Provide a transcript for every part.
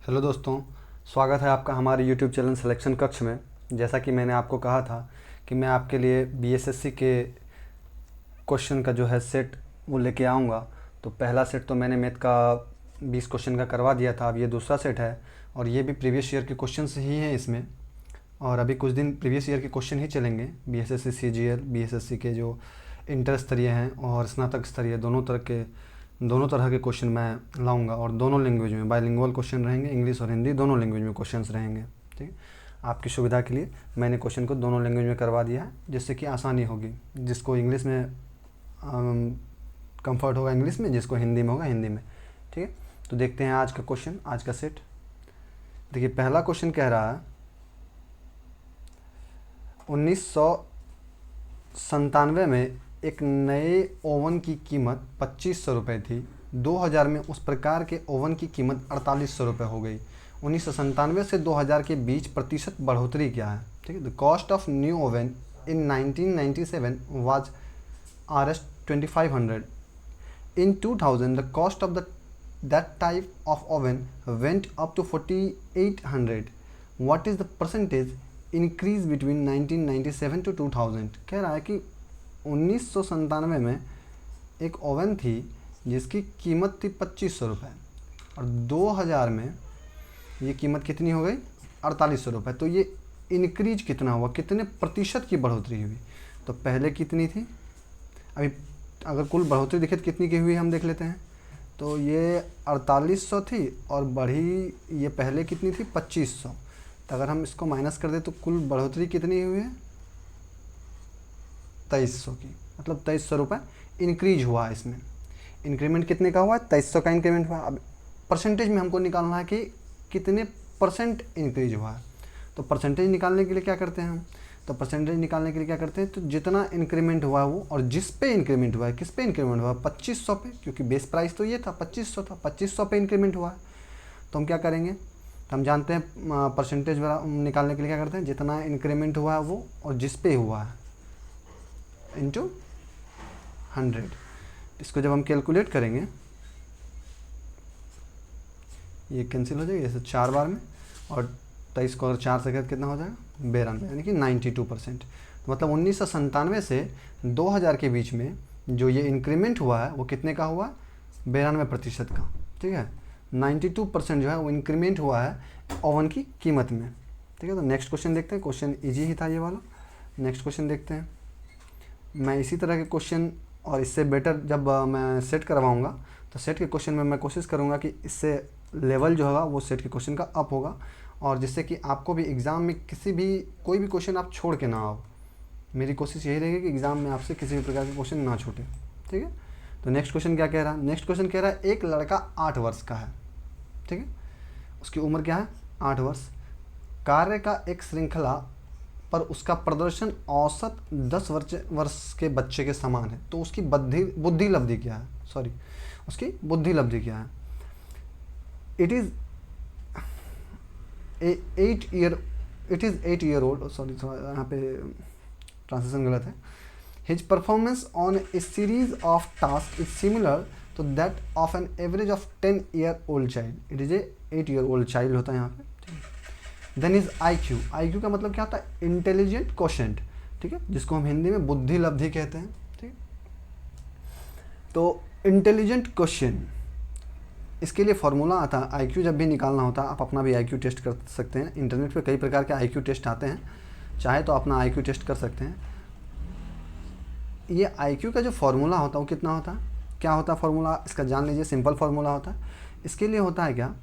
Hello दोस्तों, स्वागत है आपका हमारे यूट्यूब चैनल सिलेक्शन कक्ष में। जैसा कि मैंने आपको कहा था कि मैं आपके लिए बीएसएससी के क्वेश्चन का जो है सेट वो लेके आऊँगा। तो पहला सेट तो मैंने मैथ का 20 क्वेश्चन का करवा दिया था। अब ये दूसरा सेट है और ये भी प्रीवियस ईयर के क्वेश्चंस ही हैं इसमें। और अभी कुछ दिन प्रीवियस ईयर के क्वेश्चन ही चलेंगे। बीएसएससी सीजीएल, बीएसएससी के जो इंटर स्तरीय हैं और स्नातक स्तरीय दोनों तरह के क्वेश्चन मैं लाऊंगा और दोनों लैंग्वेज में बाइलिंगुअल क्वेश्चन रहेंगे। इंग्लिश और हिंदी दोनों लैंग्वेज में क्वेश्चंस रहेंगे। ठीक है, आपकी सुविधा के लिए मैंने क्वेश्चन को दोनों लैंग्वेज में करवा दिया है, जिससे कि आसानी होगी। जिसको इंग्लिश में कंफर्ट होगा इंग्लिश में, जिसको हिंदी में होगा हिंदी में। ठीक है, तो देखते हैं आज का क्वेश्चन, आज का सेट। देखिए, पहला क्वेश्चन कह रहा है 1997 में एक नए ओवन की कीमत 2500 रुपये थी। 2000 में उस प्रकार के ओवन की कीमत 4800 रुपये हो गई। 1997 से 2000 के बीच प्रतिशत बढ़ोतरी क्या है? ठीक है, the cost of new oven in 1997 was Rs 2500. In 2000 the cost of that type of oven went up to 4800. What is the percentage increase between 1997 to 2000? कह रहा है कि 1997 में एक ओवन थी जिसकी कीमत थी 2500 रुपये और 2000 में ये कीमत कितनी हो गई? 4800 रुपये। तो ये इंक्रीज कितना हुआ, कितने प्रतिशत की बढ़ोतरी हुई? तो पहले कितनी थी, अभी अगर कुल बढ़ोतरी दिखे तो कितनी की हुई हम देख लेते हैं। तो ये 4800 थी और बढ़ी ये पहले कितनी थी? 2500। तो अगर हम इसको माइनस कर दें तो कुल बढ़ोतरी कितनी हुई है? 2300 की, मतलब 2300 रुपये इंक्रीज हुआ है इसमें। इंक्रीमेंट कितने का हुआ है? 2300 का इंक्रीमेंट हुआ। अब परसेंटेज में हमको निकालना है कि कितने परसेंट इंक्रीज हुआ है। तो परसेंटेज निकालने के लिए क्या करते हैं हम? तो परसेंटेज निकालने के लिए क्या करते हैं, तो जितना इंक्रीमेंट हुआ है वो, और जिस पे इंक्रीमेंट हुआ है, किस पे इंक्रीमेंट हुआ है? 2500 पे, क्योंकि बेस प्राइस तो ये था 2500 था, 2500 पे इंक्रीमेंट हुआ है। तो हम क्या करेंगे, तो हम जानते हैं परसेंटेज निकालने के लिए क्या करते हैं, जितना इंक्रीमेंट हुआ है वो और जिस पे हुआ है इंटू 100। इसको जब हम कैलकुलेट करेंगे ये कैंसिल हो जाएगा जैसे 4 बार में, और 23 को अगर 4 से कितना हो जाएगा? 92, यानी कि 92%। तो मतलब 1997 से 2000 के बीच में जो ये इंक्रीमेंट हुआ है वो कितने का हुआ? 92% का। ठीक है, 92% जो है वो इंक्रीमेंट हुआ है ओवन की कीमत में। ठीक है, तो नेक्स्ट क्वेश्चन देखते हैं। क्वेश्चन ईजी ही था ये वाला। नेक्स्ट क्वेश्चन देखते हैं। मैं इसी तरह के क्वेश्चन और इससे बेटर जब मैं सेट करवाऊँगा तो सेट के क्वेश्चन में मैं कोशिश करूँगा कि इससे लेवल जो होगा वो सेट के क्वेश्चन का अप होगा, और जिससे कि आपको भी एग्ज़ाम में कोई भी क्वेश्चन आप छोड़ के ना आओ। मेरी कोशिश यही रहेगी कि एग्ज़ाम में आपसे किसी भी प्रकार के क्वेश्चन ना छूटे। ठीक है, तो नेक्स्ट क्वेश्चन क्या कह रहा है? नेक्स्ट क्वेश्चन कह रहा है एक लड़का 8 वर्ष का है। ठीक है, उसकी उम्र क्या है? 8 वर्ष। कार्य का एक श्रृंखला पर उसका प्रदर्शन औसत 10 वर्ष के बच्चे के समान है। तो उसकी बुद्धि लब्धि क्या है? उसकी बुद्धि लब्धि क्या है? It is 8 year old, sorry यहाँ पे ट्रांसलेशन गलत है। His performance on a series of task is similar to that of an average of 10 year old child. It is a 8 year old child होता है यहाँ पे। देन इज IQ का मतलब क्या होता है? Intelligent quotient. ठीक है, जिसको हम हिंदी में बुद्धि लब्धि कहते हैं। ठीक, तो इंटेलिजेंट क्वोशेंट, इसके लिए फॉर्मूला आता है। IQ जब भी निकालना होता है आप अपना भी IQ टेस्ट कर सकते हैं। इंटरनेट पे कई प्रकार के IQ टेस्ट आते हैं, चाहे तो अपना IQ टेस्ट कर सकते हैं। ये IQ का जो फॉर्मूला होता है वो कितना होता है, क्या होता है फॉर्मूला इसका जान लीजिए। सिंपल फॉर्मूला होता है। इसके लिए होता है क्या,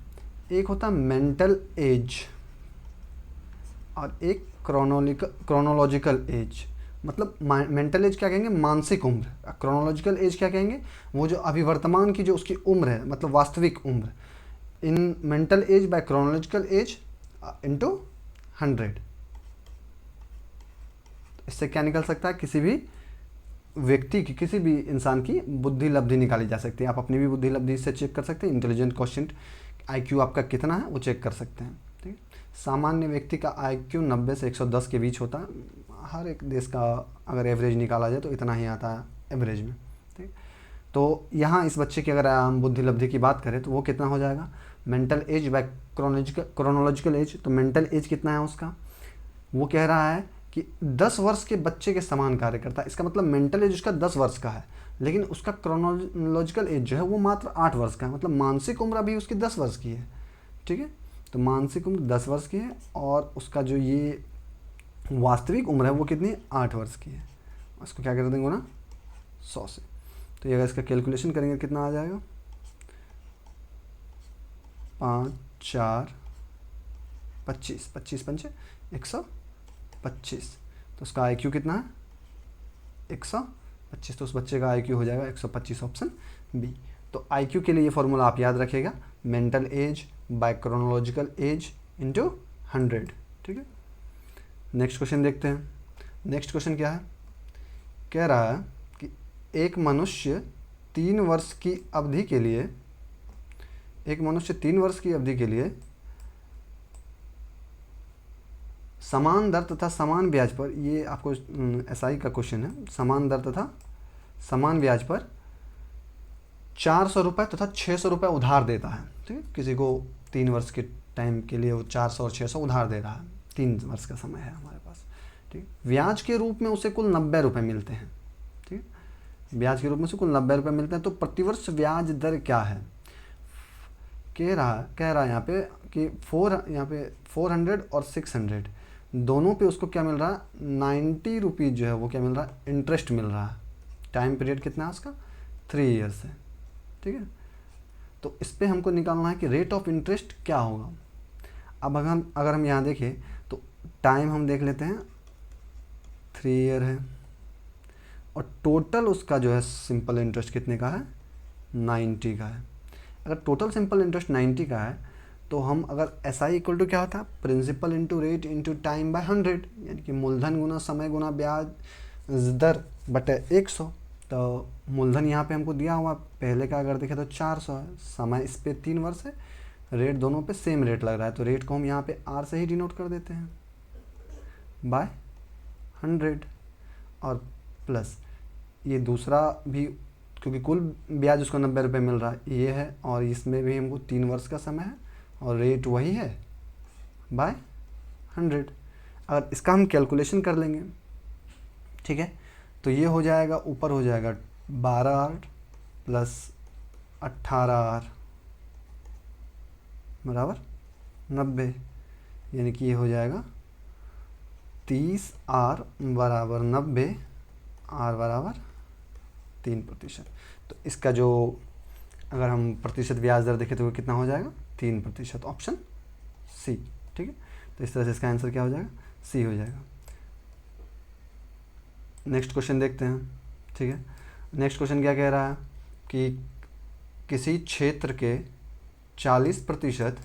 एक होता है मेंटल एज और एक क्रोनोलॉजिकल एज। मतलब मेंटल एज क्या कहेंगे? मानसिक उम्र। क्रोनोलॉजिकल एज क्या कहेंगे? वो जो अभी वर्तमान की जो उसकी उम्र है, मतलब वास्तविक उम्र। In mental as by chronological age into 100। इससे क्या निकल सकता है? किसी भी व्यक्ति की, किसी भी इंसान की बुद्धि लब्धि निकाली जा सकती है। आप अपनी भी बुद्धि लब्धि से चेक कर सकते हैं। इंटेलिजेंट क्वोशेंट IQ आपका कितना है वो चेक कर सकते हैं। ठीक, सामान्य व्यक्ति का IQ 90 से 110 के बीच होता है। हर एक देश का अगर एवरेज निकाला जाए तो इतना ही आता है एवरेज में। ठीक, तो यहाँ इस बच्चे की अगर हम बुद्धि लब्धि की बात करें तो वो कितना हो जाएगा? Mental as by chronological age, तो मेंटल एज कितना है उसका, वो कह रहा है कि 10 वर्ष के बच्चे के समान कार्य करता है। इसका मतलब मेंटल एज उसका 10 वर्ष का है, लेकिन उसका क्रोनोलॉजिकल एज जो है वो मात्र 8 वर्ष का है, मतलब मानसिक उम्र अभी उसकी 10 वर्ष की है। ठीक है, तो मानसिक उम्र 10 वर्ष की है और उसका जो ये वास्तविक उम्र है वो कितनी है, 8 वर्ष की है। उसको क्या कर देंगे ना 100 से। तो ये अगर इसका कैलकुलेशन करेंगे कितना आ जाएगा, 5 4 25, 25 पंचे 125, तो उसका IQ कितना है 125, तो उस बच्चे का IQ हो जाएगा 125, ऑप्शन बी। तो IQ के लिए ये फॉर्मूला आप याद रखिएगा, mental as by chronological age into 100। ठीक है, नेक्स्ट क्वेश्चन देखते हैं। नेक्स्ट क्वेश्चन क्या है, कह रहा है कि एक मनुष्य 3 वर्ष की अवधि के लिए, एक मनुष्य 3 वर्ष की अवधि के लिए समान दर तथा समान ब्याज पर, ये आपको SI का क्वेश्चन है, समान दर तथा समान ब्याज पर 400 रुपये तथा 600 रुपये उधार देता है। ठीक है, किसी को 3 वर्ष के टाइम के लिए वो 400 और 600 उधार दे रहा है, 3 वर्ष का समय है हमारे पास। ठीक है, ब्याज के रूप में उसे कुल 90 रुपये मिलते हैं। ठीक है, ब्याज के रूप में उसे कुल 90 रुपये मिलते हैं। तो प्रतिवर्ष ब्याज दर क्या है, कह रहा है यहाँ पे कि 400 और 600 दोनों पे उसको क्या मिल रहा है, 90 रुपीज़ जो है वो क्या मिल रहा है, इंटरेस्ट मिल रहा है। टाइम पीरियड कितना है उसका, 3 ईयर्स है। ठीक है, तो इस पर हमको निकालना है कि रेट ऑफ इंटरेस्ट क्या होगा। अब अगर हम यहाँ देखें तो टाइम हम देख लेते हैं 3 ईयर है, और टोटल उसका जो है सिंपल इंटरेस्ट कितने का है, 90 का है। अगर टोटल सिंपल इंटरेस्ट 90 का है तो हम अगर SI इक्वल टू क्या होता है, principal into rate into time by 100, यानी कि मूलधन गुना समय गुना ब्याज दर बटे 100। तो मूलधन यहाँ पे हमको दिया हुआ, पहले का अगर देखें तो 400 है, समय इस पे 3 वर्ष है, रेट दोनों पे सेम रेट लग रहा है, तो रेट को हम यहाँ पे R से ही डिनोट कर देते हैं बाय 100, और प्लस ये दूसरा भी, क्योंकि कुल ब्याज उसको 90 रुपये मिल रहा है ये है, और इसमें भी हमको 3 वर्ष का समय है और रेट वही है बाय 100। अगर इसका हम कैलकुलेशन कर लेंगे, ठीक है, तो ये हो जाएगा, ऊपर हो जाएगा 12R प्लस 18R बराबर 90, यानी कि ये हो जाएगा 30R बराबर 90, R बराबर 3%। तो इसका जो अगर हम प्रतिशत ब्याज दर देखें तो वो कितना हो जाएगा, 3%, ऑप्शन सी। ठीक है, तो इस तरह से इसका आंसर क्या हो जाएगा, सी हो जाएगा। नेक्स्ट क्वेश्चन देखते हैं। ठीक है, नेक्स्ट क्वेश्चन क्या कह रहा है कि किसी क्षेत्र के 40%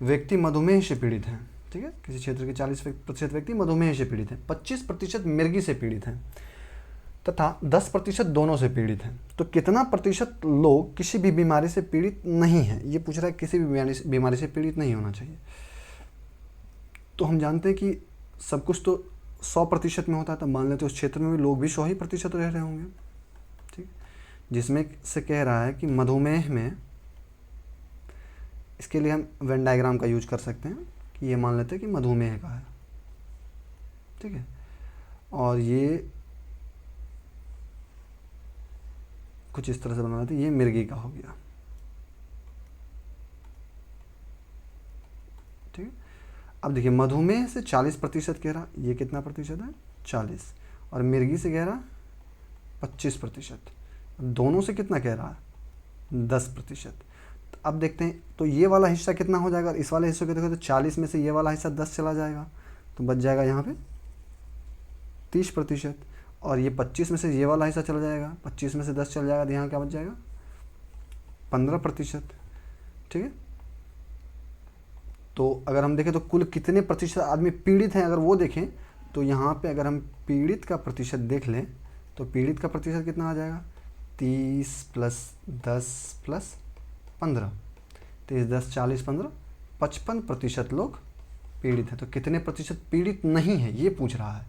व्यक्ति मधुमेह से पीड़ित हैं। ठीक है, किसी क्षेत्र के 40% व्यक्ति मधुमेह से पीड़ित हैं, 25% मिर्गी से पीड़ित हैं तथा 10% दोनों से पीड़ित हैं। तो कितना प्रतिशत लोग किसी भी बीमारी से पीड़ित नहीं हैं, ये पूछ रहा है, किसी भी बीमारी से पीड़ित नहीं होना चाहिए। तो हम जानते हैं कि सब कुछ तो 100% में होता है, तो मान लेते हैं उस क्षेत्र में भी लोग भी 100% रह रहे होंगे। ठीक, जिसमें से कह रहा है कि मधुमेह में, इसके लिए हम वेन डायग्राम का यूज कर सकते हैं कि ये मान लेते हैं कि मधुमेह का है। ठीक है, और ये कुछ इस तरह से बना लेते हैं, ये मिर्गी का हो गया। ठीक है, अब देखिए मधुमेह से 40% कह रहा, ये कितना प्रतिशत है, 40, और मिर्गी से कह रहा 25%, दोनों से कितना कह रहा है, 10%। तो अब देखते हैं, तो ये वाला हिस्सा कितना हो जाएगा, इस वाले हिस्से को देखो तो 40 में से ये वाला हिस्सा 10 चला जाएगा, तो बच जाएगा यहाँ पे 30%, और ये 25 में से ये वाला हिस्सा चला जाएगा, 25 में से 10 चल जाएगा, तो यहाँ क्या बच जाएगा, 15%। ठीक है, तो अगर हम देखें तो कुल कितने प्रतिशत आदमी पीड़ित हैं, अगर वो देखें तो यहाँ पे अगर हम पीड़ित का प्रतिशत देख लें तो पीड़ित का प्रतिशत कितना आ जाएगा, 30 + 10 + 15, 30 10 40 15, 55% लोग पीड़ित हैं। तो कितने प्रतिशत पीड़ित नहीं है ये पूछ रहा है।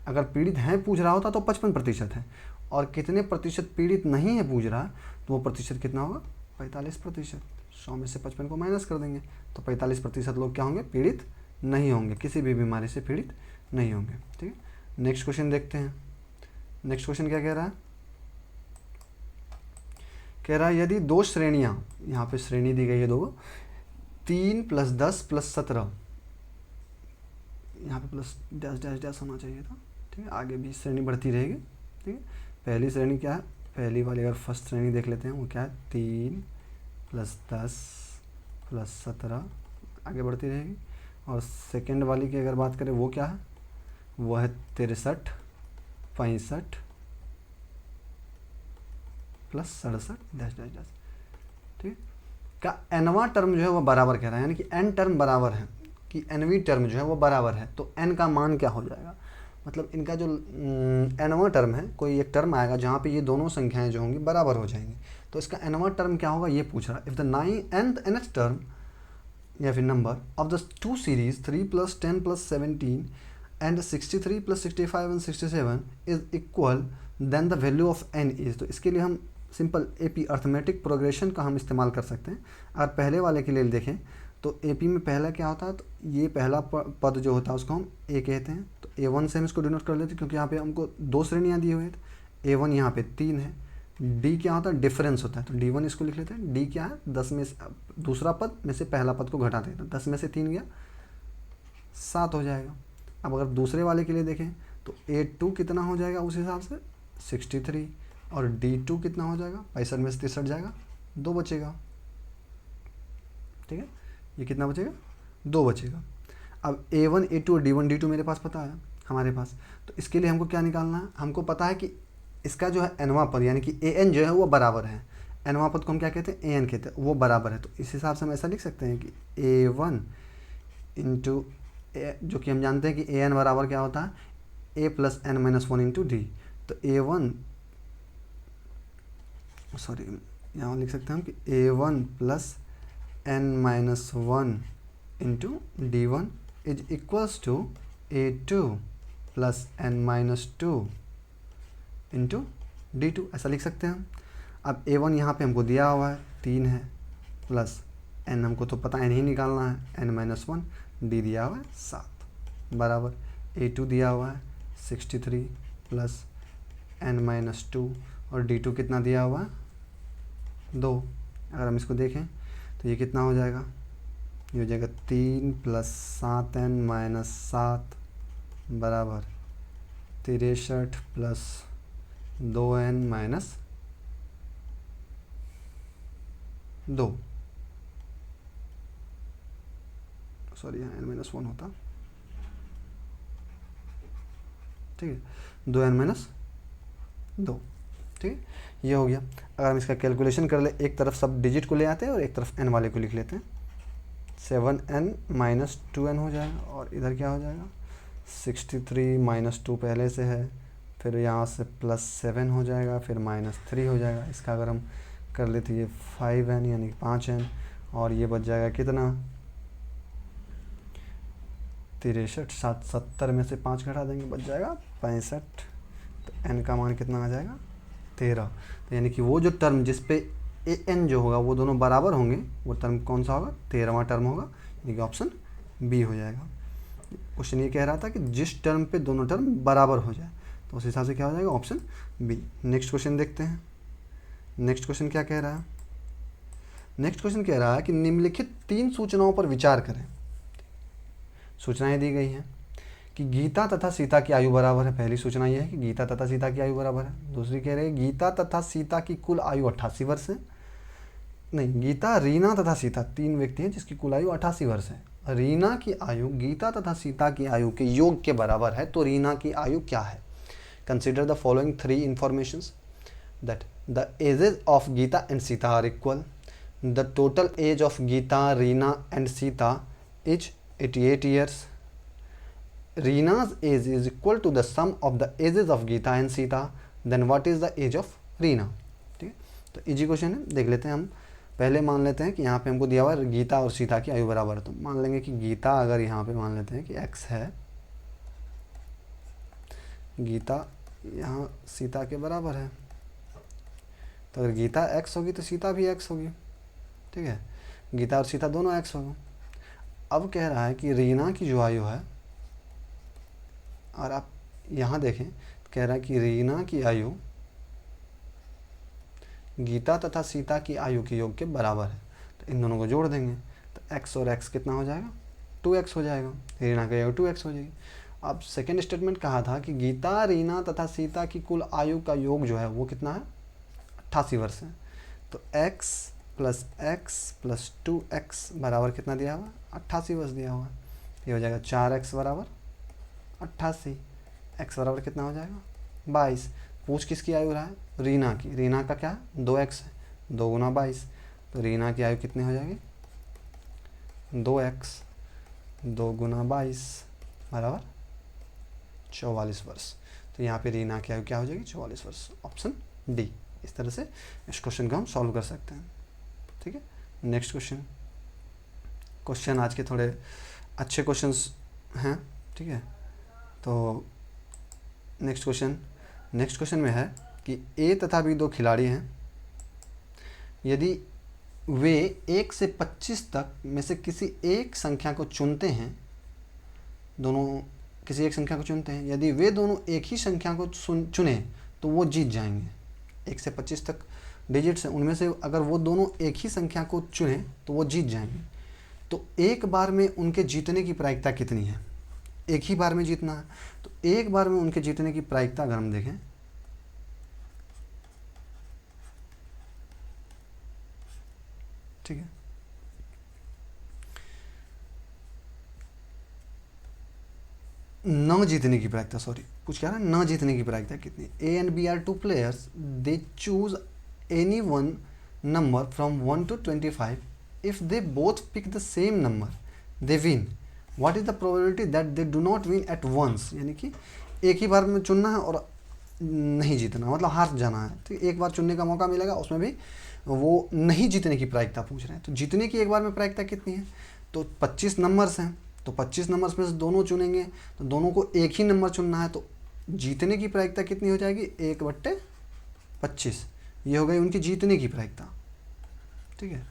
अगर पीड़ित हैं पूछ रहा होता तो 55% है, और कितने प्रतिशत पीड़ित नहीं है पूछ रहा है, तो वो प्रतिशत कितना होगा, 45%। 100 में से 55 को माइनस कर देंगे तो 45% लोग क्या होंगे, पीड़ित नहीं होंगे, किसी भी बीमारी से पीड़ित नहीं होंगे। ठीक है, नेक्स्ट क्वेश्चन देखते हैं। नेक्स्ट क्वेश्चन क्या कह रहा है, कह रहा है यदि दो श्रेणियाँ, यहाँ पे श्रेणी दी गई है दो, 3 + 10 + 17, यहाँ पे प्लस डैश डैश डैश होना चाहिए था। ठीक है, आगे भी श्रेणी बढ़ती रहेगी। ठीक है, पहली श्रेणी क्या है, पहली वाली अगर फर्स्ट श्रेणी देख लेते हैं वो क्या है, 3 + 10 + 17 आगे बढ़ती रहेगी। और सेकंड वाली की अगर बात करें वो क्या है, वो है 63 65 + 67 डैश डैश डैश। ठीक का एनवा टर्म जो है वो बराबर कह रहा है, यानी कि एन टर्म बराबर है कि एनवी टर्म जो है वो बराबर है, तो एन का मान क्या हो जाएगा, मतलब इनका जो एनवा टर्म है, कोई एक टर्म आएगा जहाँ पे ये दोनों संख्याएं जो होंगी बराबर हो जाएंगी, तो इसका एनवा टर्म क्या होगा ये पूछ रहा है। इफ़ द nth टर्म या फिर number of the two series 3 + 10 + 17 and 63 + 65 and 67 is equal, then the value of n is. तो इसके लिए हम सिंपल एपी अर्थमेटिक प्रोग्रेशन का हम इस्तेमाल कर सकते हैं। अगर पहले वाले के लिए देखें तो एपी में पहला क्या होता है, तो ये पहला पद जो होता है उसको हम ए कहते हैं, तो A1 से हम इसको डिनोट कर लेते हैं क्योंकि यहाँ पे हमको दो श्रेणियाँ दी हुई है, तो A1 यहाँ पे 3 है। डी क्या होता है, डिफरेंस होता है, तो D1 इसको लिख लेते हैं। डी क्या है, 10 में से दूसरा पद में से पहला पद को घटाते हैं, तो 10 में से 3 गया 7 हो जाएगा। अब अगर दूसरे वाले के लिए देखें तो A2 कितना हो जाएगा उस हिसाब से 63, और D2 कितना हो जाएगा 65 में से 63 जाएगा 2 बचेगा। ठीक है, ये कितना बचेगा 2 बचेगा। अब A1 A2 और D1 D2 मेरे पास पता है हमारे पास, तो इसके लिए हमको क्या निकालना है, हमको पता है कि इसका जो है एनवा पद यानी कि AN जो है वो बराबर है, एनवा पद को हम क्या कहते हैं AN कहते हैं, वो बराबर है। तो इस हिसाब से हम ऐसा लिख सकते हैं कि A1 इंटू जो कि हम जानते हैं कि AN बराबर क्या होता है A + n - 1 इंटू डी। तो A1 सॉरी यहाँ लिख सकते हैं हम कि A1 + n - 1 into D1 is equals to A2 + n - 2 into D2, ऐसा लिख सकते हैं हम। अब A1 यहाँ पे हमको दिया हुआ है 3 है, प्लस n हमको तो पता n ही निकालना है n - 1, D दिया हुआ है 7 बराबर A2 दिया हुआ है 63 + n - 2 और D2 कितना दिया हुआ है 2। अगर हम इसको देखें तो ये कितना हो जाएगा, ये हो जाएगा 3 + 7n - 7 बराबर 63 + 2n - 2, सॉरी यहाँ n - 1 होता, ठीक है 2n - 2। ठीक है, ये हो गया। अगर हम इसका कैलकुलेशन कर ले, एक तरफ सब डिजिट को ले आते हैं और एक तरफ n वाले को लिख लेते हैं, 7n - 2n हो जाएगा, और इधर क्या हो जाएगा 63 - 2 पहले से है, फिर यहाँ से +7 हो जाएगा, फिर -3 हो जाएगा। इसका अगर हम कर लेते ये 5n यानी 5n, और ये बच जाएगा कितना 63, 70 में से 5 घटा देंगे बच जाएगा 65, तो n का मान कितना आ जाएगा 13। तो यानी कि वो जो टर्म जिस पे AN जो होगा वो दोनों बराबर होंगे, वो टर्म कौन सा होगा 13वां टर्म होगा, यानी कि ऑप्शन बी हो जाएगा। क्वेश्चन ये कह रहा था कि जिस टर्म पे दोनों टर्म बराबर हो जाए, तो उस हिसाब से क्या हो जाएगा ऑप्शन बी। नेक्स्ट क्वेश्चन देखते हैं। नेक्स्ट क्वेश्चन क्या कह रहा है, नेक्स्ट क्वेश्चन कह रहा है कि निम्नलिखित 3 सूचनाओं पर विचार करें। सूचनाएं दी गई हैं कि गीता तथा सीता की आयु बराबर है। पहली सूचना यह है कि गीता तथा सीता की आयु बराबर है। दूसरी कह रहे हैं गीता तथा सीता की कुल आयु 88 वर्ष है। नहीं, गीता, रीना तथा सीता 3 व्यक्ति हैं जिसकी कुल आयु 88 वर्ष है। रीना की आयु गीता तथा सीता की आयु के योग के बराबर है, तो रीना की आयु क्या है। Consider the following 3 informations that the ages of Geeta and Sita are equal, the total age of Geeta, Reena and Sita is 88 years. Reena's age is equal to the sum of the ages of Geeta and Sita. Then what is the age of Reena? ठीक है, तो easy question है, देख लेते हैं हम। पहले मान लेते हैं कि यहाँ पे हमको दिया हुआ है गीता और सीता की आयु बराबर है, तो मान लेंगे कि गीता अगर यहाँ पे मान लेते हैं कि x है, गीता यहाँ सीता के बराबर है, तो अगर गीता x होगी तो सीता भी x होगी। ठीक है, गीता और सीता दोनों एक्स होगा। अब कह रहा है कि रीना की जो आयु है, और आप यहाँ देखें कह रहा है कि रीना की आयु गीता तथा सीता की आयु के योग के बराबर है। तो इन दोनों को जोड़ देंगे तो x और x कितना हो जाएगा, 2x हो जाएगा। रीना की आयु 2x हो जाएगी। अब सेकेंड स्टेटमेंट कहा था कि गीता, रीना तथा सीता की कुल आयु का योग जो है वो कितना है, 88 वर्ष है। तो x plus x plus 2x बराबर कितना दिया हुआ, 88 वर्ष दिया हुआ है। ये हो जाएगा 4x बराबर 88, x बराबर कितना हो जाएगा 22। पूछ किसकी आयु रहा है, रीना की। रीना का क्या है, 2x है, 2 गुना 22। तो रीना की आयु कितनी हो जाएगी, 2x 2 गुना 22 बराबर 44 वर्ष। तो यहाँ पे रीना की आयु क्या हो जाएगी, 44 वर्ष। Option D. इस तरह से इस क्वेश्चन को हम सॉल्व कर सकते हैं। ठीक है, नेक्स्ट क्वेश्चन आज के थोड़े अच्छे क्वेश्चंस हैं। ठीक है, तो नेक्स्ट क्वेश्चन में है कि ए तथा बी दो खिलाड़ी हैं। यदि वे 1 से 25 तक में से किसी एक संख्या को चुनते हैं, दोनों किसी एक संख्या को चुनते हैं, यदि वे दोनों एक ही संख्या को चुने तो वो जीत जाएंगे। 1 से 25 तक डिजिट्स हैं, उनमें से अगर वो दोनों एक ही संख्या को चुने तो वो जीत जाएंगे। तो एक बार में उनके जीतने की प्रायिकता कितनी है, एक ही बार में जीतना है। तो एक बार में उनके जीतने की प्रायिकता अगर हम देखें, ठीक है, न जीतने की प्रायिकता, कुछ कह रहा है, न जीतने की प्रायिकता कितनी। A and B are 2 players, they choose any one number from 1 to 25. If they both pick the same number they win. What is the probability that they do not win at once. यानी कि एक ही बार में चुनना है और नहीं जीतना, मतलब हार जाना है। तो एक बार चुनने का मौका मिलेगा, उसमें भी वो नहीं जीतने की प्रायिकता पूछ रहे हैं। तो जीतने की एक बार में प्रायिकता कितनी है, तो 25 नंबर्स हैं, तो 25 नंबर्स में से दोनों चुनेंगे, तो दोनों को एक ही नंबर चुनना है। तो जीतने की प्रायिकता कितनी हो जाएगी, 1/25। ये हो गई उनकी जीतने की प्रायिकता। ठीक है,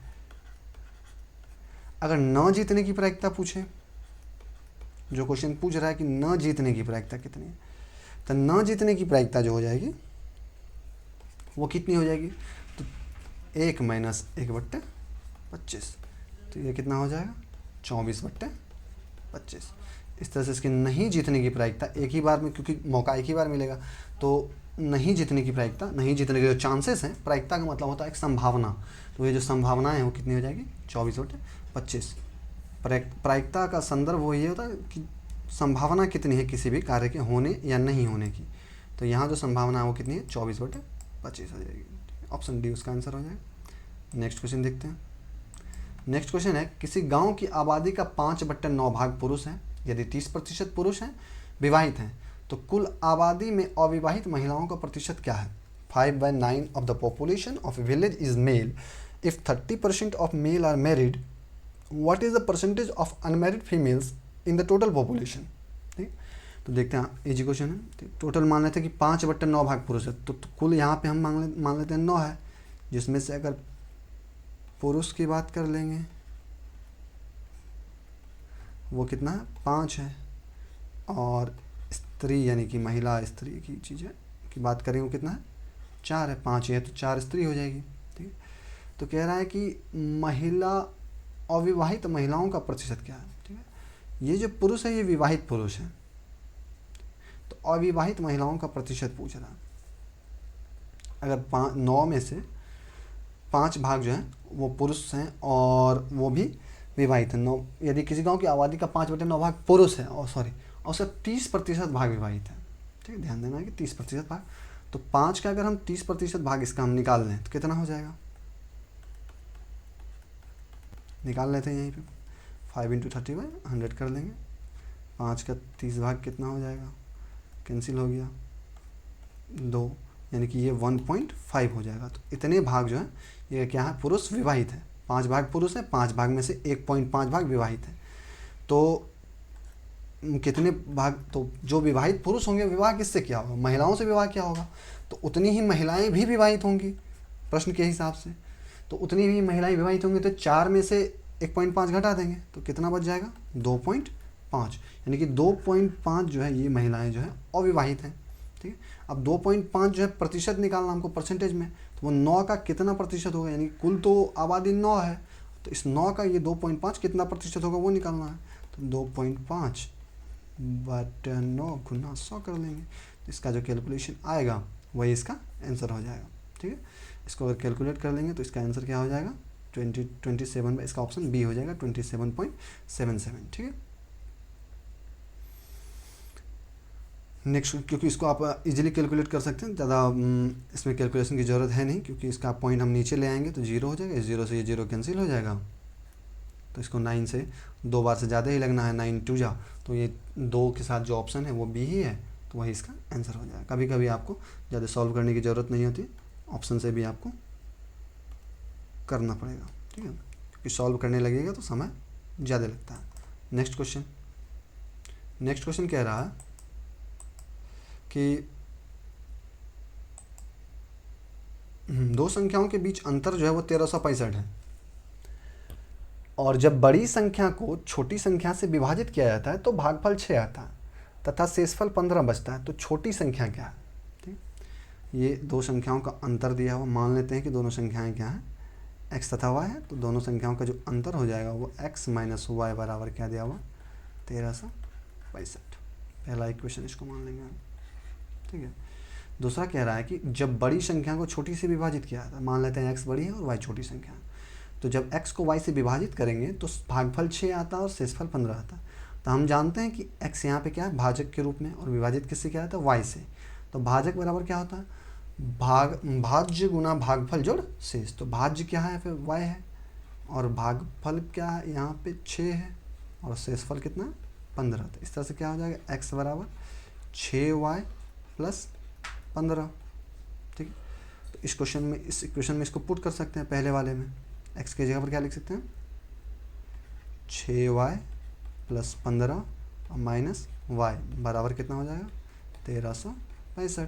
अगर न जीतने की प्रायिकता पूछे, जो क्वेश्चन पूछ रहा है कि न जीतने की प्रायिकता कितनी है, तो न जीतने की प्रायिकता जो हो जाएगी वो कितनी हो जाएगी, तो 1 - 1/25। तो ये कितना हो जाएगा, 24/25। इस तरह से इसकी नहीं जीतने की प्रायिकता एक ही बार में, क्योंकि मौका एक ही बार मिलेगा, तो नहीं जीतने की प्रायिकता, नहीं जीतने के जो चांसेस हैं, प्रायिकता का मतलब होता है एक संभावना, तो ये जो संभावनाएं हैं वो कितनी हो जाएगी, 24/25। प्रायिकता का संदर्भ वो ये होता है कि संभावना कितनी है किसी भी कार्य के होने या नहीं होने की। तो यहाँ जो संभावना है वो कितनी है, 24/25 हो जाएगी। ऑप्शन डी उसका आंसर हो जाएगा। नेक्स्ट क्वेश्चन देखते हैं। नेक्स्ट क्वेश्चन है, किसी गांव की आबादी का 5/9 भाग पुरुष है। यदि 30% पुरुष हैं, विवाहित हैं, तो कुल आबादी में अविवाहित महिलाओं का प्रतिशत क्या है। 5/9 of the population of a village is male. If 30% of male are married, what is the percentage of unmarried females in the total population. ठीक, तो देखते हैं, इजी क्वेश्चन है। टोटल मान लेते हैं कि 5/9 भाग पुरुष है, तो कुल यहाँ पे हम मान लेते हैं 9 है, जिसमें से अगर पुरुष की बात कर लेंगे वो कितना है, 5 है, और स्त्री यानी कि महिला स्त्री की चीज़ें की बात करें वो कितना है, 4 है। 5 है तो 4 स्त्री हो जाएगी। ठीक है, तो कह रहा है कि महिला अविवाहित महिलाओं का प्रतिशत क्या है। ठीक है, ये जो पुरुष है ये विवाहित पुरुष है, तो अविवाहित महिलाओं का प्रतिशत पूछ रहा है। अगर 9 में से 5 भाग जो हैं वो पुरुष हैं और वो भी विवाहित हैं। 9 यदि किसी गांव की आबादी का 5/9 भाग पुरुष है, और सिर्फ 30% भाग विवाहित है। ठीक है, ध्यान देना है कि 30% भाग, तो 5 का अगर हम 30% भाग इसका हम निकाल लें तो कितना हो जाएगा, निकाल लेते हैं यहीं पे। 5 × 30/100 कर लेंगे। 5 का 30 भाग कितना हो जाएगा, कैंसिल हो गया 2, यानी कि ये 1.5 हो जाएगा। तो इतने भाग जो है ये क्या है, पुरुष विवाहित है। 5 भाग पुरुष है, 5 भाग में से 1.5 भाग विवाहित है। तो कितने भाग, तो जो विवाहित पुरुष होंगे विवाह किससे किया होगा, महिलाओं से विवाह किया होगा, तो उतनी ही महिलाएं भी विवाहित होंगी प्रश्न के हिसाब से। तो उतनी भी महिलाएं विवाहित होंगी, तो 4 में से 1.5 घटा देंगे तो कितना बच जाएगा 2.5, यानी कि 2.5 जो है ये महिलाएं जो है अविवाहित हैं। ठीक है, अब 2.5 जो है प्रतिशत निकालना हमको परसेंटेज में, तो वो 9 का कितना प्रतिशत होगा, यानी कुल तो आबादी 9 है, तो इस 9 का ये 2.5 कितना प्रतिशत होगा वो निकालना है। तो 2.5 बटा 9 गुना 100 कर लेंगे, तो इसका जो कैलकुलेशन आएगा वही इसका आंसर हो जाएगा। ठीक है, इसको अगर कैलकुलेट कर लेंगे तो इसका आंसर क्या हो जाएगा 27, इसका ऑप्शन बी हो जाएगा 27.77। ठीक है, नेक्स्ट, क्योंकि इसको आप इजीली कैलकुलेट कर सकते हैं, ज़्यादा इसमें कैलकुलेशन की ज़रूरत है नहीं, क्योंकि इसका पॉइंट हम नीचे ले आएंगे तो 0 हो जाएगा, इस 0 से ये 0 कैंसिल हो जाएगा, तो इसको 9 से 2 बार से ज़्यादा ही लगना है, 9 2 जा, तो ये 2 के साथ जो ऑप्शन है वो बी ही है, तो वही इसका आंसर हो जाएगा। कभी कभी आपको ज़्यादा सॉल्व करने की ज़रूरत नहीं होती, ऑप्शन से भी आपको करना पड़ेगा। ठीक है, क्योंकि सॉल्व करने लगेगा तो समय ज़्यादा लगता है। नेक्स्ट क्वेश्चन कह रहा है कि दो संख्याओं के बीच अंतर जो है वो 1365 है, और जब बड़ी संख्या को छोटी संख्या से विभाजित किया जाता है तो भागफल 6 आता है तथा शेषफल 15 बचता है, तो छोटी संख्या क्या है। ठीक, ये दो संख्याओं का अंतर दिया हुआ, मान लेते हैं कि दोनों संख्याएं क्या हैं, x तथा y है, तो दोनों संख्याओं का जो अंतर हो जाएगा वो x माइनस वाई बराबर क्या दिया हुआ 1365। पहला इक्वेशन इसको मान लेंगे हम। ठीक है, दूसरा कह रहा है कि जब बड़ी संख्या को छोटी से विभाजित किया जाता है, मान लेते हैं x बड़ी है और y छोटी संख्या है, तो जब x को y से विभाजित करेंगे तो भागफल 6 आता है और शेषफल 15 आता है। तो हम जानते हैं कि x यहाँ पे क्या है भाजक के रूप में, और विभाजित किससे किया जाता है y से, तो भाजक बराबर क्या होता है भाज्य गुना भागफल जोड़ शेष, तो भाज्य क्या है फिर y है, और भागफल क्या है यहाँ पे 6 है, और शेषफल कितना 15। तो इस तरह से क्या हो जाएगा x बराबर 6y प्लस 15। ठीक है, तो इस इक्वेशन में इसको पुट कर सकते हैं, पहले वाले में x की जगह पर क्या लिख सकते हैं 6y प्लस 15 और माइनस y बराबर कितना हो जाएगा 1365।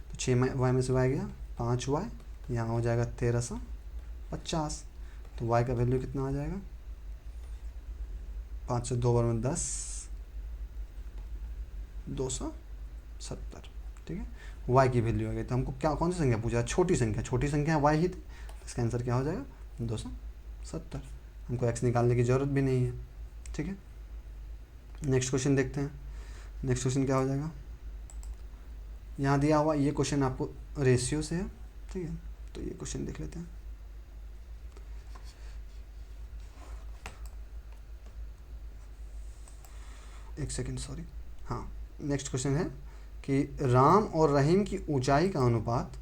तो 6y में से y गया 5y, यहाँ हो जाएगा 1350, तो y का वैल्यू कितना आ जाएगा 5 से 2 बार में 10, 270। ठीक है, y की वैल्यू आ गई, तो हमको क्या कौन सी संख्या पूछा, छोटी संख्या y ही थी, तो इसका आंसर क्या हो जाएगा 270। हमको x निकालने की ज़रूरत भी नहीं है। ठीक है, नेक्स्ट क्वेश्चन देखते हैं। नेक्स्ट क्वेश्चन क्या हो जाएगा, यहाँ दिया हुआ ये क्वेश्चन आपको रेशियो से है। ठीक है, तो ये क्वेश्चन देख लेते हैं। एक सेकंड, सॉरी। हाँ, नेक्स्ट क्वेश्चन है कि राम और रहीम की ऊंचाई का अनुपात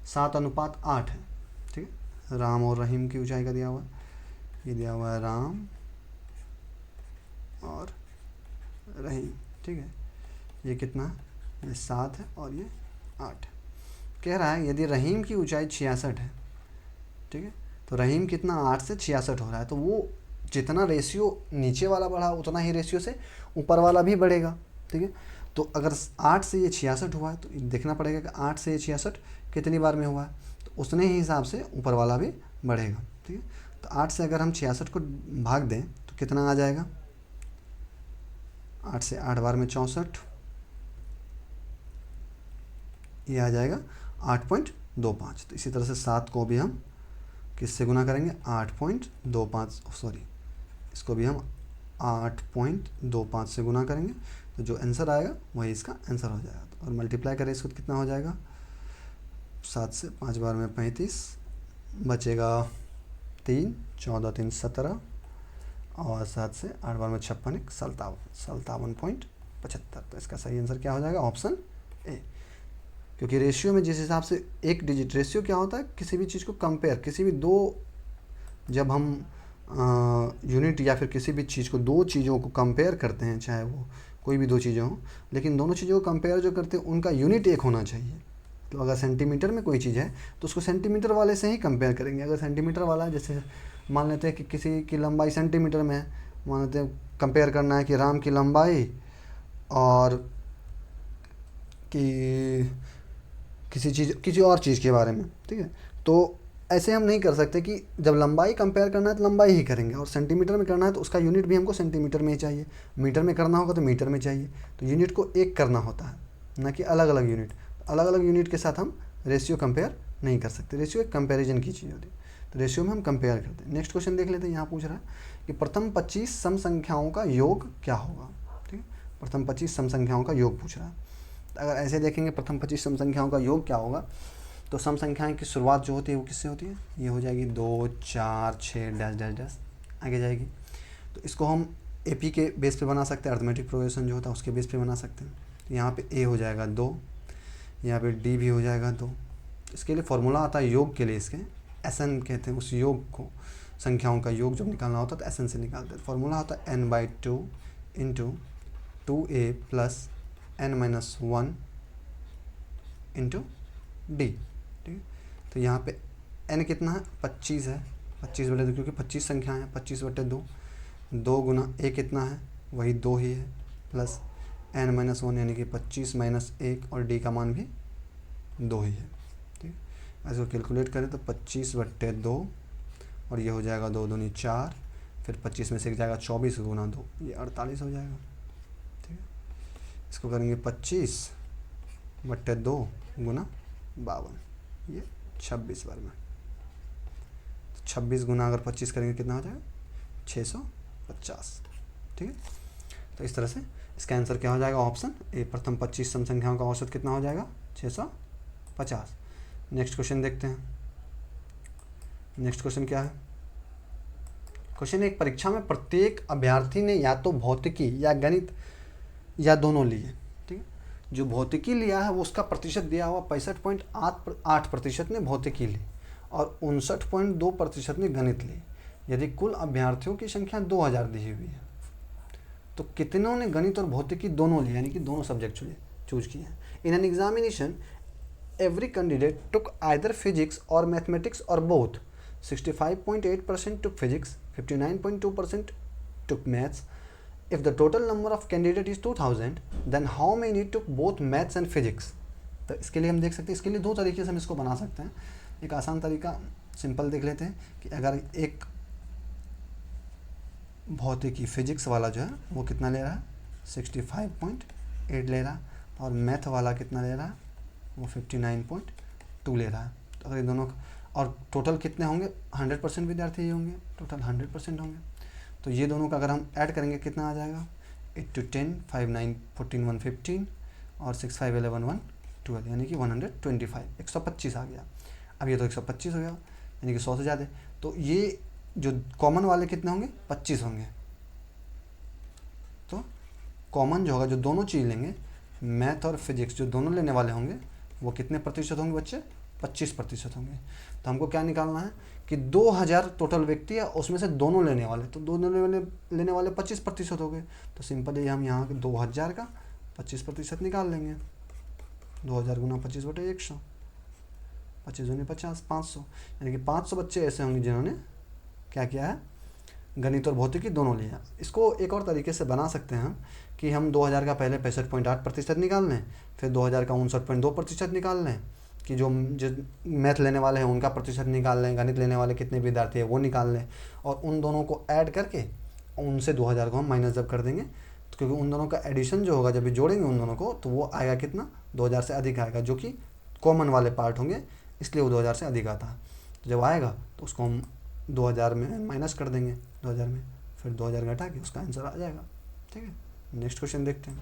7:8 है। ठीक है, राम और रहीम की ऊंचाई का दिया हुआ है, ये दिया हुआ है राम और रहीम। ठीक है, ये कितना है, ये 7 है और ये 8 है। कह रहा है यदि रहीम की ऊंचाई 66 है, ठीक है, तो रहीम कितना 8 से 66 हो रहा है, तो वो जितना रेशियो नीचे वाला बढ़ा उतना ही रेशियो से ऊपर वाला भी बढ़ेगा। ठीक है, तो अगर 8 से ये 66 हुआ है तो देखना पड़ेगा कि 8 से ये 66 कितनी बार में हुआ है, तो उतने ही हिसाब से ऊपर वाला भी बढ़ेगा। ठीक है, तो 8 से अगर हम 66 को भाग दें तो कितना आ जाएगा, 8 से 8 बार में 64, ये आ जाएगा 8.25। तो इसी तरह से 7 को भी हम किससे गुना करेंगे 8.25, सॉरी, इसको भी हम 8.25 से गुना करेंगे, तो जो आंसर आएगा वही इसका आंसर हो जाएगा। और मल्टीप्लाई करें इसको तो कितना हो जाएगा, 7 से 5 बार में 35, बचेगा 3, 14 3 17, और 7 से 8 बार में 56 57.75। तो इसका सही आंसर क्या हो जाएगा, ऑप्शन ए। क्योंकि रेशियो में जिस हिसाब से एक डिजिट, रेशियो क्या होता है, किसी भी चीज़ को कंपेयर, किसी भी दो, जब हम यूनिट या फिर किसी भी चीज़ को, दो चीज़ों को कंपेयर करते हैं, चाहे वो कोई भी दो चीज़ें हों, लेकिन दोनों चीज़ों को कंपेयर जो करते हैं उनका यूनिट एक होना चाहिए। तो अगर सेंटीमीटर में कोई चीज़ है तो उसको सेंटीमीटर वाले से ही कंपेयर करेंगे। अगर सेंटीमीटर वाला है, जैसे मान लेते हैं कि किसी की लंबाई सेंटीमीटर में है, मान लेते हैं कंपेयर करना है कि राम की लंबाई और कि किसी और चीज़ के बारे में, ठीक है, तो ऐसे हम नहीं कर सकते कि जब लंबाई कंपेयर करना है तो लंबाई ही करेंगे, और सेंटीमीटर में करना है तो उसका यूनिट भी हमको सेंटीमीटर में ही चाहिए, मीटर में करना होगा तो मीटर में चाहिए। तो यूनिट को एक करना होता है, ना कि अलग अलग यूनिट। अलग अलग यूनिट के साथ हम रेशियो कंपेयर नहीं कर सकते। रेशियो एक कंपेरिजन की चीज़ होती है, तो रेशियो में हम कंपेयर करते हैं। नेक्स्ट क्वेश्चन देख लेते हैं। यहाँ पूछ रहा है कि प्रथम 25 सम संख्याओं का योग क्या होगा। ठीक है, प्रथम 25 सम संख्याओं का योग पूछ रहा है। अगर ऐसे देखेंगे प्रथम 25 सम संख्याओं का योग क्या होगा, तो सम संख्याएं की शुरुआत जो होती है वो किससे होती है, ये हो जाएगी 2 4 6 डैश डैश डैश आगे जाएगी। तो इसको हम एपी के बेस पे बना सकते हैं, अर्थमेटिक प्रोग्रेशन जो होता है उसके बेस पे बना सकते हैं। तो यहाँ पे ए हो जाएगा 2, यहाँ पे डी भी हो जाएगा 2। इसके लिए फॉर्मूला आता है योग के लिए, इसके एसएन कहते हैं उस योग को, संख्याओं का योग जब निकालना होता है तो एसएन से निकालते हैं। फॉर्मूला होता है n/2 into 2a plus n-1 into D. ठीक है, तो यहाँ पे n कितना है, 25 है, 25/2, क्योंकि 25 संख्या है, 25/2। 2 गुना a कितना है, वही 2 ही है, प्लस n-1 यानी कि 25 माइनस 1, और d का मान भी 2 ही है। ठीक है, ऐसे कैलकुलेट करें तो 25/2, और ये हो जाएगा 2 दूनी 4, फिर 25 में से जाएगा 24 गुना 2, ये 48 हो जाएगा। ठीक है, इसको करेंगे 25/2 गुना 52, ये 26 बार में। 26 गुना अगर 25 करेंगे कितना हो जाएगा, 650। ठीक है, तो इस तरह से इसका आंसर क्या हो जाएगा, ऑप्शन ए, प्रथम 25 सम संख्याओं का औसत कितना हो जाएगा, 650। नेक्स्ट क्वेश्चन देखते हैं। नेक्स्ट क्वेश्चन क्या है, क्वेश्चन एक परीक्षा में प्रत्येक अभ्यर्थी ने या तो भौतिकी या गणित या दोनों लिए। ठीक है, जो भौतिकी लिया है वो उसका प्रतिशत दिया हुआ 65.8% ने भौतिकी ली और 59.2% ने गणित ली। यदि कुल अभ्यर्थियों की संख्या 2000 दी हुई है तो कितनों ने गणित और भौतिकी दोनों ली, यानी कि दोनों सब्जेक्ट चूज किए हैं। In an examination every candidate took either physics और मैथमेटिक्स और both. 65.8% took physics, 59.2% took maths. If the total number of candidate is 2000, then how many took both maths and physics? तो इसके लिए हम देख सकते हैं, इसके लिए दो तरीके से हम इसको बना सकते हैं। एक आसान तरीका सिंपल देख लेते हैं कि अगर एक भौतिकी फिजिक्स वाला जो है वो कितना ले रहा है, 65.8 ले रहा है, और मैथ वाला कितना ले रहा है, वो 59.2 ले रहा है। तो अगर ये दोनों और टोटल कितने होंगे, 100% विद्यार्थी ही होंगे, टोटल 100% होंगे। तो ये दोनों का अगर हम ऐड करेंगे कितना आ जाएगा, 8 to 10, 5 9 14 115 और 6 5 11 112, यानी कि 125, 125 आ गया। अब ये तो 125 हो गया, यानी कि 100 से ज़्यादा। तो ये जो कॉमन वाले कितने होंगे, 25 होंगे। तो कॉमन जो होगा, जो दोनों चीज़ लेंगे, मैथ और फिजिक्स जो दोनों लेने वाले होंगे, वो कितने प्रतिशत होंगे बच्चे, 25% होंगे। तो हमको क्या निकालना है कि 2000 टोटल व्यक्ति है, उसमें से दोनों लेने वाले, तो दोनों लेने वाले 25% हो गए। तो सिंपल ही हम यहाँ 2000 का 25% निकाल लेंगे। 2000 गुना 25/100, 25 दूनी 50, 500, यानी कि 500 बच्चे ऐसे होंगे जिन्होंने क्या किया है, गणित और भौतिकी दोनों लिया। इसको एक और तरीके से बना सकते हैं हम कि हम 2000 का पहले 65.8% निकाल लें, फिर 2000 का 59.2% निकाल लें, कि जो मैथ लेने वाले हैं उनका प्रतिशत निकाल लें, गणित लेने वाले कितने विद्यार्थी हैं वो निकाल लें, और उन दोनों को ऐड करके उनसे 2000 को हम माइनस जब कर देंगे, तो क्योंकि उन दोनों का एडिशन जो होगा जब भी जोड़ेंगे उन दोनों को, तो वो आएगा कितना, 2000 से अधिक आएगा, जो कि कॉमन वाले पार्ट होंगे, इसलिए वो 2000 से अधिक आता है। तो जब आएगा तो उसको हम 2000 में माइनस कर देंगे, 2000 में, फिर 2000 घटा के उसका आंसर आ जाएगा। ठीक है, नेक्स्ट क्वेश्चन देखते हैं।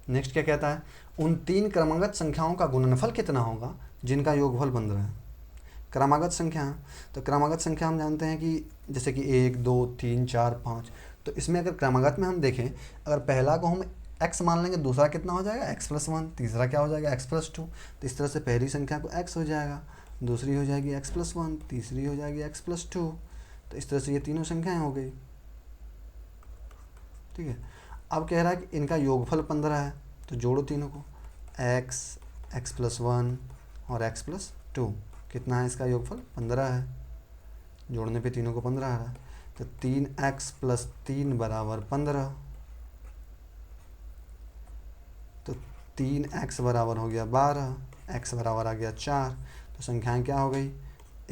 नेक्स्ट क्या कहता है, उन 3 क्रमागत संख्याओं का गुणनफल कितना होगा जिनका योगफल 15 है। क्रमागत संख्या, तो क्रमागत संख्या हम जानते हैं कि जैसे कि 1 2 3 4 5, तो इसमें अगर क्रमागत में हम देखें, अगर पहला को हम x मान लेंगे, दूसरा कितना हो जाएगा x+1, तीसरा क्या हो जाएगा x+2। तो इस तरह से पहली संख्या को x हो जाएगा, दूसरी हो जाएगी x+1, तीसरी हो जाएगी x+2। तो इस तरह से ये तीनों संख्याएं हो गई। ठीक है, अब कह रहा है कि इनका योगफल 15 है, तो जोड़ो तीनों को, x, x+1 और x+2, कितना है इसका योगफल, 15 है। जोड़ने पे तीनों को 15 आ रहा है, तो 3x + 3 बराबर 15, तो 3x बराबर हो गया 12, x बराबर आ गया 4। तो संख्याएं क्या हो गई,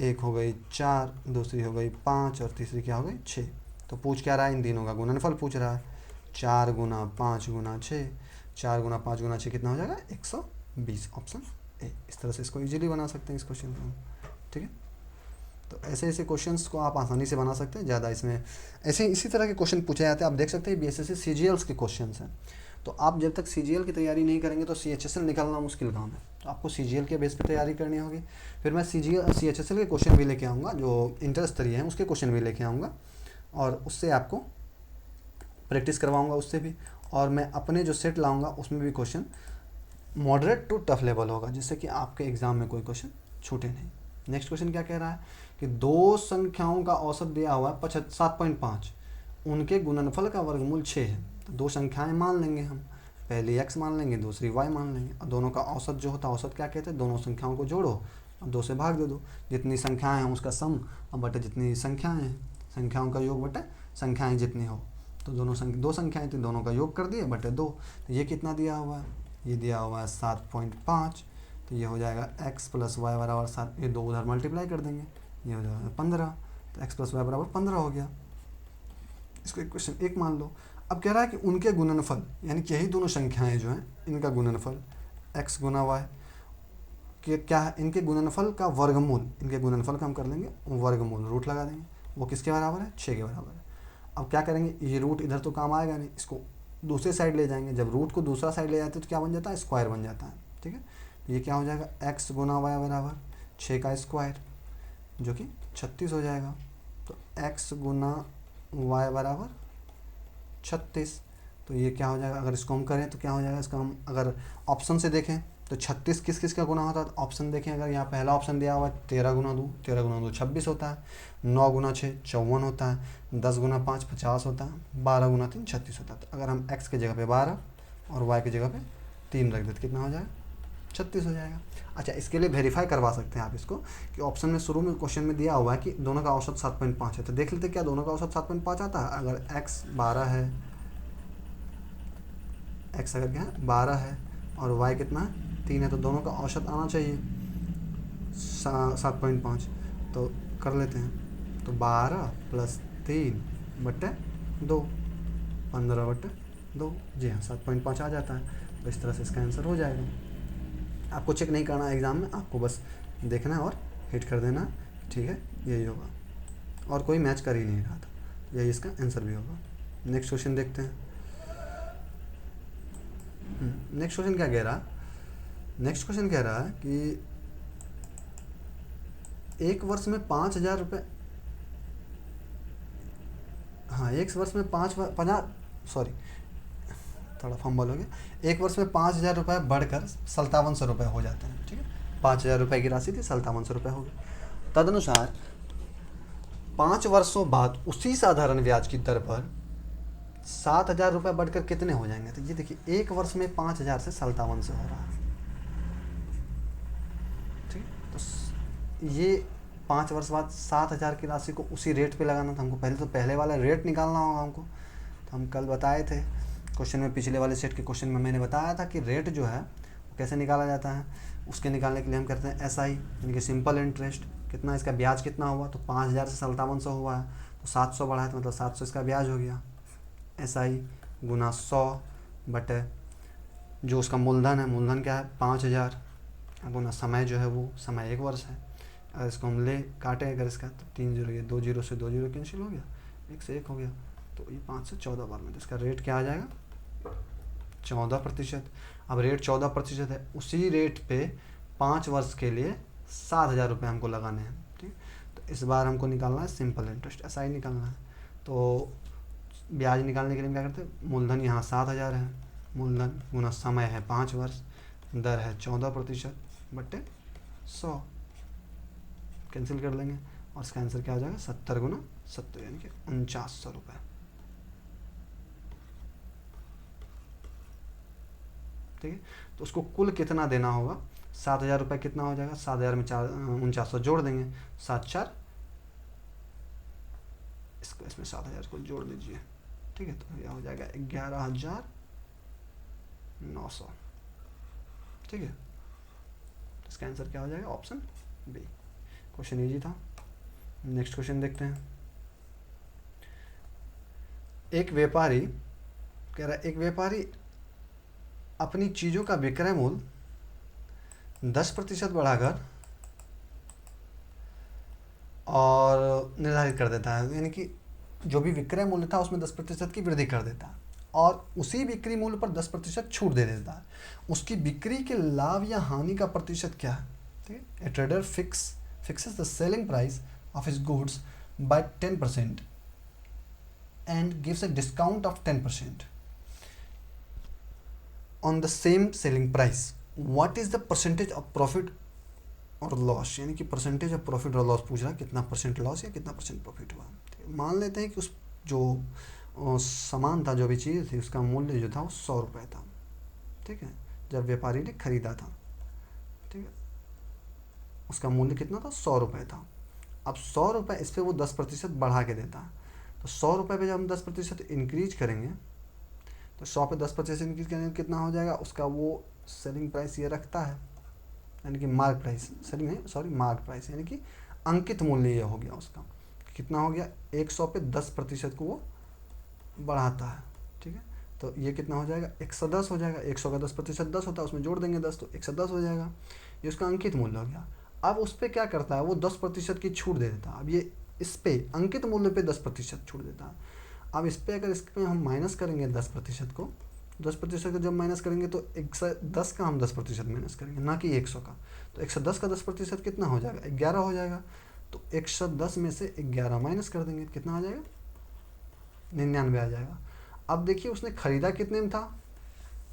एक हो गई 4, दूसरी हो गई 5 और तीसरी क्या हो गई 6। तो पूछ क्या रहा है, इन तीनों का गुणनफल पूछ रहा है। 4 गुना 5 गुना 6, 4 गुना 5 गुना 6 कितना हो जाएगा 120, ऑप्शन ए। इस तरह से इसको इजीली बना सकते हैं इस क्वेश्चन को, ठीक है। तो ऐसे ऐसे क्वेश्चंस को आप आसानी से बना सकते हैं, ज़्यादा इसमें ऐसे इसी तरह के क्वेश्चन पूछे जाते हैं। आप देख सकते हैं बीएसएससी सीजीएल्स के क्वेश्चंस हैं। तो आप जब तक सीजीएल की तैयारी नहीं करेंगे तो सीएचएसएल निकालना मुश्किल काम है। तो आपको सीजीएल के बेस पे तैयारी करनी होगी। फिर मैं सीएचएसएल के क्वेश्चन भी लेके आऊँगा, जो इंटर स्तरीय हैं उसके क्वेश्चन भी लेके आऊँगा, और उससे आपको प्रैक्टिस करवाऊँगा उससे भी। और मैं अपने जो सेट लाऊँगा उसमें भी question moderate to tough level होगा, जिससे कि आपके एग्ज़ाम में कोई क्वेश्चन छूटे नहीं। नेक्स्ट क्वेश्चन क्या कह रहा है कि दो संख्याओं का औसत दिया हुआ है 7.5, उनके गुणनफल का वर्गमूल 6 है। तो दो संख्याएं मान लेंगे हम, पहली x मान लेंगे, दूसरी y मान लेंगे, और दोनों का औसत जो होता है, औसत क्या कहते हैं, दोनों संख्याओं को जोड़ो और 2 से भाग दे दो। जितनी संख्याएं हैं उसका सम और बटे जितनी संख्याएं हैं, संख्याओं का योग बटे संख्याएं जितनी हो। तो दो संख्याएं थी, दोनों का योग कर दिए बटे 2। तो ये कितना दिया हुआ है, ये दिया हुआ है 7.5। तो ये हो जाएगा x प्लस वाई बराबर 7, ये 2 उधर मल्टीप्लाई कर देंगे, ये हो जाएगा 15। तो x प्लस वाई बराबर 15 हो गया। इसको इक्वेशन 1 मान लो। अब कह रहा है कि उनके गुणनफल, यानी कि यही दोनों संख्याएं जो हैं इनका गुणनफल x गुना वाई के क्या है, इनके गुणनफल का वर्गमूल, इनके गुणनफल का हम कर लेंगे वर्गमूल, रूट लगा देंगे, वो किसके बराबर है, 6 के बराबर है। अब क्या करेंगे, ये रूट इधर तो काम आएगा नहीं, इसको दूसरे साइड ले जाएंगे। जब रूट को दूसरा साइड ले जाते हैं तो क्या बन जाता है, स्क्वायर बन जाता है, ठीक है। ये क्या हो जाएगा, x गुना वाई बराबर 6 का स्क्वायर, जो कि 36 हो जाएगा। तो x गुना वाई बराबर 36। तो ये क्या हो जाएगा, अगर इसको हम करें तो क्या हो जाएगा, इसका हम अगर ऑप्शन से देखें तो 36 किस किस का गुना होता है। ऑप्शन देखें, अगर यहाँ पहला ऑप्शन दिया हुआ है 13 गुना 2, 13 गुना 2 26 होता है, 9 गुना 6 54 होता है, 10 गुना 5 50 होता है, 12 गुना 3 36 होता है। तो अगर हम x की जगह पे 12 और y की जगह पे 3 रख देते कितना हो जाएगा, 36 हो जाएगा। अच्छा, इसके लिए वेरीफाई करवा सकते हैं आप इसको कि ऑप्शन में शुरू में क्वेश्चन में दिया हुआ है कि दोनों का औसत 7.5 है। तो देख लेते क्या दोनों का औसत 7.5 आता है। अगर x 12 है, x अगर क्या है 12 है और y कितना है 3 है, तो दोनों का औसत आना चाहिए 7.5। तो कर लेते हैं, तो 12 प्लस 3 बटे 2, 15 बटे 2, जी हाँ 7.5 आ जाता है। तो इस तरह से इसका आंसर हो जाएगा। आपको चेक नहीं करना है एग्ज़ाम में, आपको बस देखना है और हिट कर देना, ठीक है, यही होगा। और कोई मैच कर ही नहीं रहा था, यही इसका आंसर भी होगा। नेक्स्ट क्वेश्चन देखते हैं। नेक्स्ट क्वेश्चन क्या कह रहा है, नेक्स्ट क्वेश्चन कह रहा है कि एक वर्ष में 5,000 रुपये, हाँ एक वर्ष में 50 थोड़ा फंबल हो गया। एक वर्ष में 5,000 रुपये बढ़कर 5700 रुपये हो जाते हैं, ठीक है। 5,000 रुपये की राशि थी, 5700 रुपये हो गई। तदनुसार 5 वर्षों बाद उसी साधारण ब्याज की दर पर 7,000 रुपये बढ़कर कितने हो जाएंगे। तो ये देखिए, एक वर्ष में 5,000 से 5700 हो रहा है, ठीक है। तो ये 5 वर्ष बाद 7,000 की राशि को उसी रेट पे लगाना था हमको। पहले तो पहले वाला रेट निकालना होगा हमको। तो हम कल बताए थे क्वेश्चन में, पिछले वाले सेट के क्वेश्चन में मैंने बताया था कि रेट जो है वो कैसे निकाला जाता है। उसके निकालने के लिए हम करते हैं SI, यानी कि सिंपल इंटरेस्ट। कितना इसका ब्याज कितना हुआ, तो 5,000 से 5700 हुआ है, तो 700 बढ़ा है, तो मतलब 700 इसका ब्याज हो गया। SI गुना 100 बटे जो उसका मूलधन है, मूलधन क्या है 5,000, गुना समय जो है वो समय 1 वर्ष है। अगर इसको हम ले काटें अगर इसका, तो 3 जीरो, ये 2 जीरो से 2 जीरो कैंसिल हो गया, 1 से 1 हो गया। तो ये 5 से 14 बार में, तो इसका रेट क्या आ जाएगा 14%। अब रेट 14% है, उसी रेट पे 5 वर्ष के लिए 7,000 रुपये हमको लगाने हैं, ठीक। तो इस बार हमको निकालना है सिंपल इंटरेस्ट, SI निकालना है। तो ब्याज निकालने के लिए क्या करते हैं, मूलधन यहाँ 7,000 है, मूलधन गुना समय है 5 वर्ष, दर है 14% बटे 100, कैंसिल कर लेंगे और इसका आंसर क्या हो जाएगा 70 गुना 70, यानी कि 4900 रुपये, ठीक है। तो उसको कुल कितना देना होगा, 7,000 रुपये कितना हो जाएगा, 7,000 में 4900 जोड़ देंगे, 7 4, इसको इसमें 7,000 को जोड़ दीजिए, ठीक है। तो यह हो जाएगा 11,900, ठीक है। तो इसका आंसर क्या हो जाएगा, ऑप्शन बी। क्वेश्चन इजी था। नेक्स्ट क्वेश्चन देखते हैं। एक व्यापारी कह रहा है, एक व्यापारी अपनी चीज़ों का विक्रय मूल्य 10% बढ़ाकर और निर्धारित कर देता है, यानी कि जो भी विक्रय मूल्य था उसमें 10% की वृद्धि कर देता है और उसी बिक्री मूल्य पर 10% छूट दे देता है। उसकी बिक्री के लाभ या हानि का प्रतिशत क्या है? ठीक है, ए trader fixes the selling price of his goods by 10% and gives a discount of 10% on the same selling price. What is the percentage of profit और लॉस, यानी कि परसेंटेज ऑफ प्रॉफिट और लॉस पूछ रहा है, कितना परसेंट लॉस या कितना परसेंट प्रॉफिट हुआ। मान लेते हैं कि उस जो सामान था, जो भी चीज़ थी, उसका मूल्य जो था वो 100 रुपये था। ठीक है, जब व्यापारी ने खरीदा था, ठीक है, उसका मूल्य कितना था? 100 रुपये था। अब 100 रुपये इस पर वो 10% बढ़ा के देता है, तो 100 रुपये पे जब हम 10% इंक्रीज करेंगे तो 100 पे 10% इंक्रीज करेंगे कितना हो जाएगा? उसका वो सेलिंग प्राइस ये रखता है, यानी कि मार्क प्राइस, मार्क प्राइस, यानी कि अंकित मूल्य ये हो गया उसका। कितना हो गया? 100 पे 10% को वो बढ़ाता है। ठीक है, तो ये कितना हो जाएगा? 110 हो जाएगा। 100 का 10% 10 होता है, उसमें जोड़ देंगे 10 तो 110 हो जाएगा। ये उसका अंकित मूल्य हो गया। अब उस पर क्या करता है? वो 10% की छूट दे देता है। अब ये इस पे अंकित मूल्य पे 10% छूट देता है। अब इस पर अगर इस पर हम माइनस करेंगे 10% को, 10% को जब माइनस करेंगे तो 110 का हम 10% माइनस करेंगे, ना कि 100 का। तो 110 का 10% कितना हो जाएगा? 11 हो जाएगा। तो 110 में से 11 माइनस कर देंगे, कितना आ जाएगा? 99 आ जाएगा। अब देखिए उसने खरीदा कितने में था?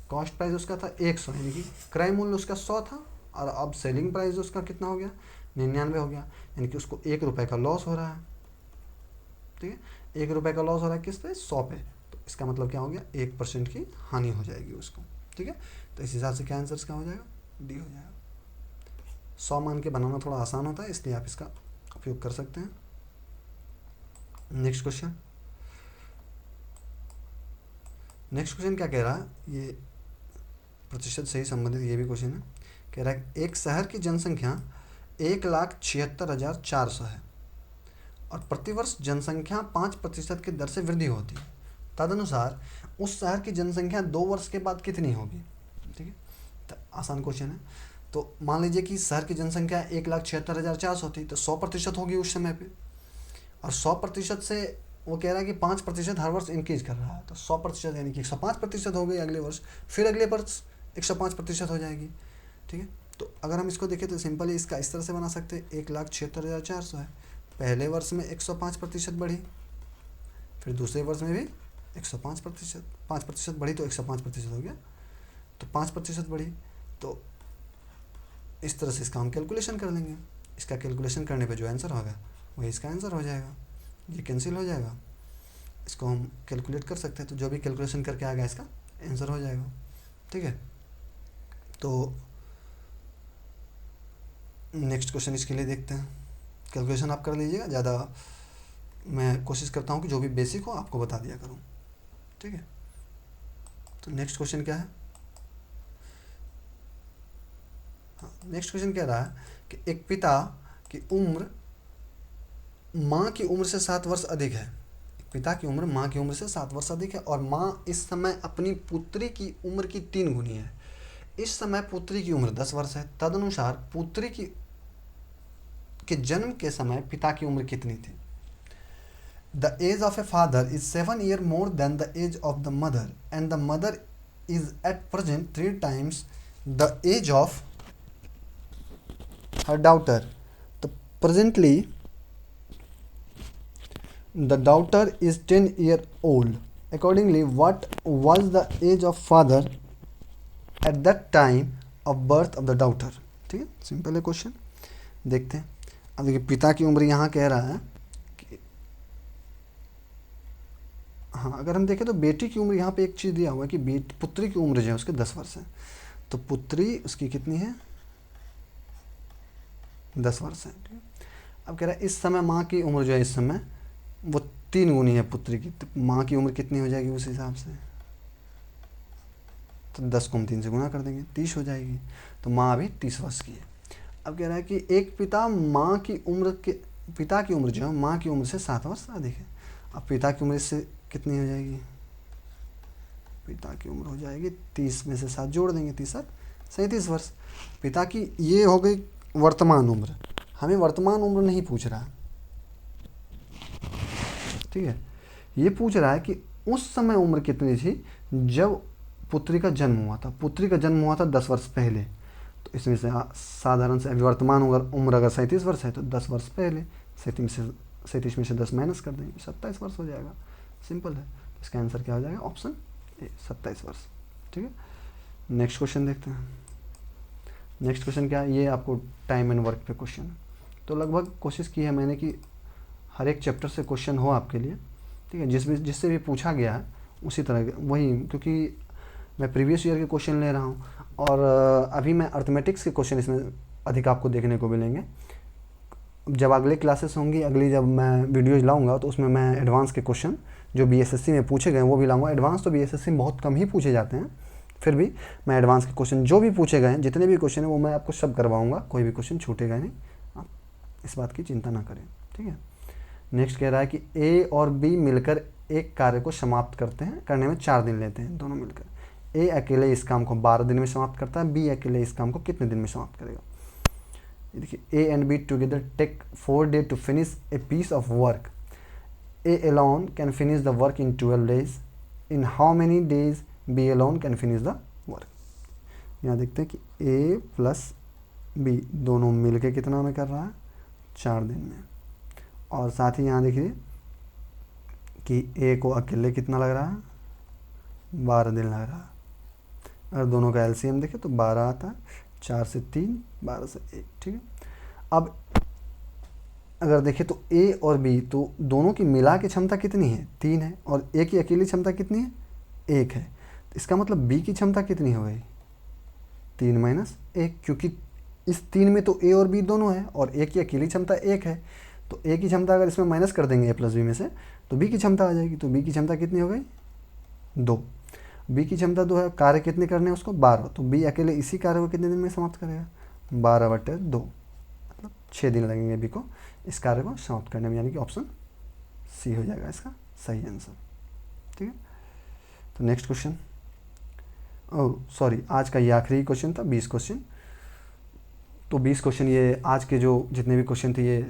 कॉस्ट प्राइस उसका था 100, यानी कि क्रय मूल्य उसका 100 था, और अब सेलिंग प्राइस उसका कितना हो गया? 99 हो गया, यानी कि उसको 1 रुपये का लॉस हो रहा है। ठीक है, 1 रुपये का लॉस हो रहा है किस पे? 100 पे। तो इसका मतलब क्या हो गया? 1% की हानि हो जाएगी उसको। ठीक है, तो इस हिसाब से क्या आंसर क्या हो जाएगा? डी हो जाएगा। 100 मान के बनाना थोड़ा आसान होता है, इसलिए आप इसका उपयोग कर सकते हैं। नेक्स्ट क्वेश्चन क्या कह रहा है? ये प्रतिशत से ही संबंधित ये भी क्वेश्चन है। कह रहा है एक शहर की जनसंख्या 1,76,400 है और प्रतिवर्ष जनसंख्या 5% की दर से वृद्धि होती है। तदनुसार उस शहर की जनसंख्या 2 वर्ष के बाद कितनी होगी? ठीक है, तो आसान क्वेश्चन है। तो मान लीजिए कि शहर की जनसंख्या 1,76,400 थी, तो 100% होगी उस समय पे, और 100% से वो कह रहा है कि 5% हर वर्ष इंक्रीज कर रहा है। तो 100% यानी कि 105% हो गई अगले वर्ष, फिर अगले वर्ष 105% हो जाएगी। ठीक है, तो अगर हम इसको देखें तो सिंपली इसका इस तरह से बना सकते हैं। 1,76,400 है, पहले वर्ष में 105% बढ़ी, फिर दूसरे वर्ष में भी 105%, 5% बढ़ी तो 105% हो गया, तो 5% बढ़ी। तो इस तरह से इसका हम कैलकुलेशन कर लेंगे। इसका कैलकुलेशन करने पे जो आंसर होगा वही इसका आंसर हो जाएगा। ये कैंसिल हो जाएगा, इसको हम कैलकुलेट कर सकते हैं, तो जो भी कैलकुलेशन करके आएगा इसका आंसर हो जाएगा। ठीक है, तो नेक्स्ट क्वेश्चन इसके लिए देखते हैं। कैलकुलेशन आप कर लीजिएगा, ज़्यादा मैं कोशिश करता हूँ कि जो भी बेसिक हो आपको बता दिया करूँ। ठीक है, तो नेक्स्ट क्वेश्चन क्या है? हाँ, नेक्स्ट क्वेश्चन कह रहा है कि एक पिता की उम्र माँ की उम्र से 7 वर्ष अधिक है। पिता की उम्र माँ की उम्र से 7 वर्ष अधिक है और माँ इस समय अपनी पुत्री की उम्र की 3 गुनी है। इस समय पुत्री की उम्र 10 वर्ष है। तदनुसार पुत्री के जन्म के समय पिता की उम्र कितनी थी? The age of a father is 7 years more than the age of the mother and the mother is at present 3 times the age of her daughter. तो presently the daughter is 10 years old. Accordingly, what was the age of father at that time of birth of the daughter? ठीक है, simple है question, देखते हैं। अब देखिए पिता की उम्र यहाँ कह रहा है कि हाँ, अगर हम देखें तो बेटी की उम्र यहाँ पे एक चीज़ दिया हुआ है कि पुत्री की उम्र जो है उसके 10 वर्ष है, तो पुत्री उसकी कितनी है? 10 वर्ष है। ठीक है, अब कह रहा है इस समय माँ की उम्र जो है इस समय वो 3 गुनी है पुत्री की, तो माँ की उम्र कितनी हो जाएगी उस हिसाब से? तो 10 को हम 3 से गुना कर देंगे, 30 हो जाएगी। तो माँ अभी 30 वर्ष की है। अब कह रहा है कि एक पिता की उम्र जो है माँ की उम्र से 7 वर्ष अधिक है। अब पिता की उम्र इससे कितनी हो जाएगी, पिता की उम्र हो जाएगी 30 में से 7 जोड़ देंगे, 30 7 37 वर्ष। पिता की ये हो गई वर्तमान उम्र, हमें वर्तमान उम्र नहीं पूछ रहा, ठीक है। ये पूछ रहा है कि उस समय उम्र कितनी थी जब पुत्री का जन्म हुआ था। पुत्री का जन्म हुआ था 10 वर्ष पहले, तो इसमें से साधारण से अभी वर्तमान उम्र अगर 37 वर्ष है तो 10 वर्ष पहले 37 में से 10 माइनस कर देंगे, 27 वर्ष हो जाएगा। सिंपल है। इसका आंसर क्या हो जाएगा, ऑप्शन ए 27 वर्ष, ठीक है। नेक्स्ट क्वेश्चन देखते हैं। नेक्स्ट क्वेश्चन क्या है, ये आपको टाइम एंड वर्क पे क्वेश्चन है। तो लगभग कोशिश की है मैंने कि हर एक चैप्टर से क्वेश्चन हो आपके लिए, ठीक है। जिससे भी पूछा गया है उसी तरह वही, क्योंकि मैं प्रीवियस ईयर के क्वेश्चन ले रहा हूँ और अभी मैं अर्थमेटिक्स के क्वेश्चन इसमें अधिक आपको देखने को मिलेंगे। जब अगले क्लासेस होंगी, अगली जब मैं वीडियोज लाऊंगा तो उसमें मैं एडवांस के क्वेश्चन जो बीएसएससी में पूछे गए वो भी लाऊंगा। एडवांस तो बीएसएससी में बहुत कम ही पूछे जाते हैं, फिर भी मैं एडवांस के क्वेश्चन जो भी पूछे गए हैं, जितने भी क्वेश्चन हैं वो मैं आपको सब करवाऊँगा, कोई भी क्वेश्चन छूटेगा नहीं, आप इस बात की चिंता ना करें, ठीक है। नेक्स्ट कह रहा है कि ए और बी मिलकर एक कार्य को समाप्त करने में 4 दिन लेते हैं दोनों मिलकर। ए अकेले इस काम को 12 दिन में समाप्त करता है, बी अकेले इस काम को कितने दिन में समाप्त करेगा। ये देखिए, A and B together take 4 days to finish a piece of work. A alone can finish the work in 12 days। In how many days B alone can finish the work. यहाँ देखते हैं कि ए प्लस बी दोनों मिलकर कितना में कर रहा है, 4 दिन में। और साथ ही यहाँ देखिए कि ए को अकेले कितना लग रहा है, 12 दिन लग रहा है। अगर दोनों का एलसीएम देखें तो 12 आता है, 4 से 3, 12 से 1, ठीक है। अब अगर देखें तो ए और बी तो दोनों की मिला के क्षमता कितनी है, 3 है, और ए की अकेली क्षमता कितनी है, 1 है। तो इसका मतलब बी की क्षमता कितनी हो गई, 3 माइनस 1, क्योंकि इस 3 में तो ए और बी दोनों है और ए की अकेली क्षमता 1 है। तो ए की क्षमता अगर इसमें माइनस कर देंगे ए प्लस बी में से तो बी की क्षमता आ जाएगी। तो बी की क्षमता कितनी हो गई, 2। बी की क्षमता 2 है, कार्य कितने करने हैं उसको, 12। तो बी अकेले इसी कार्य को कितने दिन में समाप्त करेगा, 12/2, मतलब 6 दिन लगेंगे बी को इस कार्य को समाप्त करने में, यानी कि ऑप्शन सी हो जाएगा इसका सही आंसर, ठीक है। तो नेक्स्ट क्वेश्चन, ओह सॉरी, आज का ये आखिरी क्वेश्चन था, 20 क्वेश्चन। तो 20 क्वेश्चन ये आज के जो जितने भी क्वेश्चन थे ये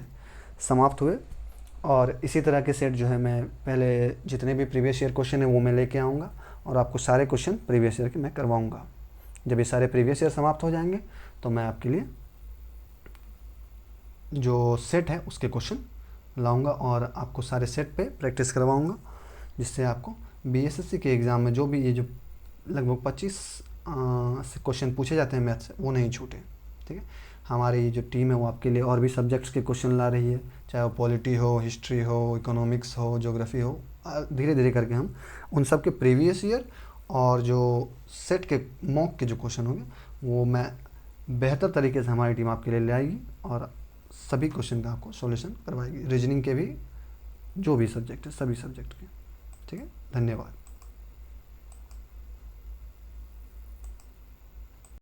समाप्त हुए, और इसी तरह के सेट जो है मैं पहले जितने भी प्रीवियस ईयर क्वेश्चन है वो मैं लेके आऊँगा और आपको सारे क्वेश्चन प्रीवियस ईयर के मैं करवाऊँगा। जब ये सारे प्रीवियस ईयर समाप्त हो जाएंगे तो मैं आपके लिए जो सेट है उसके क्वेश्चन लाऊंगा और आपको सारे सेट पे प्रैक्टिस करवाऊँगा, जिससे आपको बीएसएससी के एग्ज़ाम में जो भी ये जो लगभग 25 से क्वेश्चन पूछे जाते हैं मैथ से वो नहीं छूटे, ठीक है। हमारी जो टीम है वो आपके लिए और भी सब्जेक्ट्स के क्वेश्चन ला रही है, चाहे वो पॉलिटी हो, हिस्ट्री हो, इकोनॉमिक्स हो, ज्योग्राफी हो, धीरे धीरे करके हम उन सब के प्रीवियस ईयर और जो सेट के मॉक के जो क्वेश्चन होंगे वो मैं बेहतर तरीके से हमारी टीम आपके लिए ले आएगी और सभी क्वेश्चन का आपको सॉल्यूशन करवाएगी, रीजनिंग के भी, जो भी सब्जेक्ट है सभी सब्जेक्ट के, ठीक है। धन्यवाद।